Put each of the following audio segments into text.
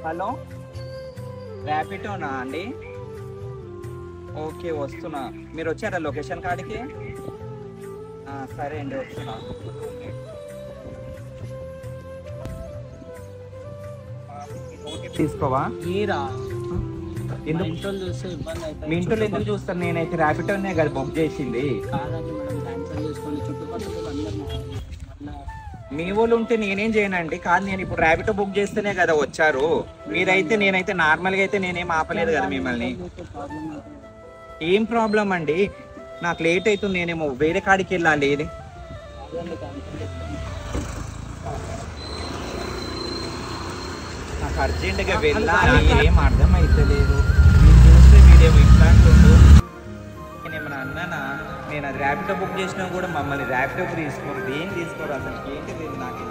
Hello, ర్యాపిడోనా అండి? Okay, వస్తున్నా. మీరు వచ్చారా లొకేషన్ కాడికి? సరే అండి, వస్తున్నా. తీసుకోవా? మీరా ఎందుకు ఇంట్లో చూస్తే ఇబ్బంది అవుతుంది. మీ ఇంట్లో ఎందుకు చూస్తాను? నేనైతే ర్యాపిడోనే కదా బుక్ చేసింది. కాదండి మేడం, క్యాన్సల్ చేసుకోండి. చుట్టుపక్కల అందరు మీ వాళ్ళు ఉంటే నేనేం చేయనండి. కాదు, నేను ఇప్పుడు ర్యాపిడో బుక్ చేస్తేనే కదా వచ్చారు. మీరైతే నేనైతే నార్మల్గా అయితే నేనేం ఆపలేదు కదా మిమ్మల్ని. ఏం ప్రాబ్లం అండి? నాకు లేట్ అవుతుంది, నేనేమో వేరే కాడికి వెళ్ళాలి. నాకు అర్జెంటుగా వెళ్ళాలి. ఏం అర్థం అవుతలేదు. మీరు చూస్తే వీడేమో ఇట్లా అంటుండు. నేనేమన్నా అన్నానా? నేను అది ర్యాపిడో బుక్ చేసినా కూడా మమ్మల్ని ర్యాపిడోకి తీసుకోరు. ఏం తీసుకోరు అసలు. ఏంటి లేదు, నాకు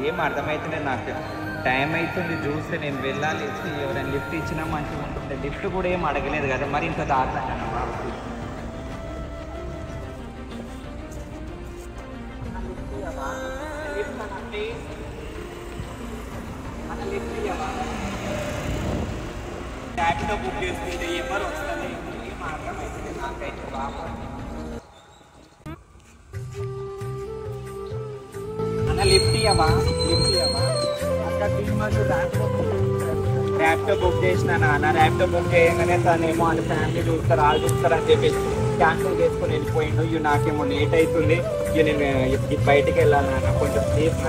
ఏం అర్థమవుతుంది. నాకు టైం అవుతుంది చూస్తే నేను వెళ్ళాలి. ఎవరైనా లిఫ్ట్ ఇచ్చినా మంచిగా ఉంటుండే. లిఫ్ట్ కూడా ఏం అడగలేదు కదా, మరి ఇంత దారుణంగా బాబు. ర్యాపిడో బుక్ చేసుకుంటే ఎవరు వస్తుంది? ఏం అర్థమవుతుంది నాకైతే బాబు. అన్న లిఫ్ట్ ఇవ్వవా? లిఫ్ట్ ఇవ్వవా? అక్కడ ర్యాపిడో బుక్ చేసిన అన్న. ర్యాపిడో బుక్ చేయగానే తనేమో వాళ్ళ ఫ్యామిలీ చూస్తారు, వాళ్ళు చూస్తారు అని చెప్పేసి క్యాన్సిల్ చేసుకొని వెళ్ళిపోయిండు. ఇవి నాకేమో లేట్ అవుతుంది. ఇక నేను బయటికి వెళ్ళాలి అన్న, కొంచెం సేఫ్.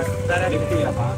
లిఫ్ట్ ఇవ్వవా?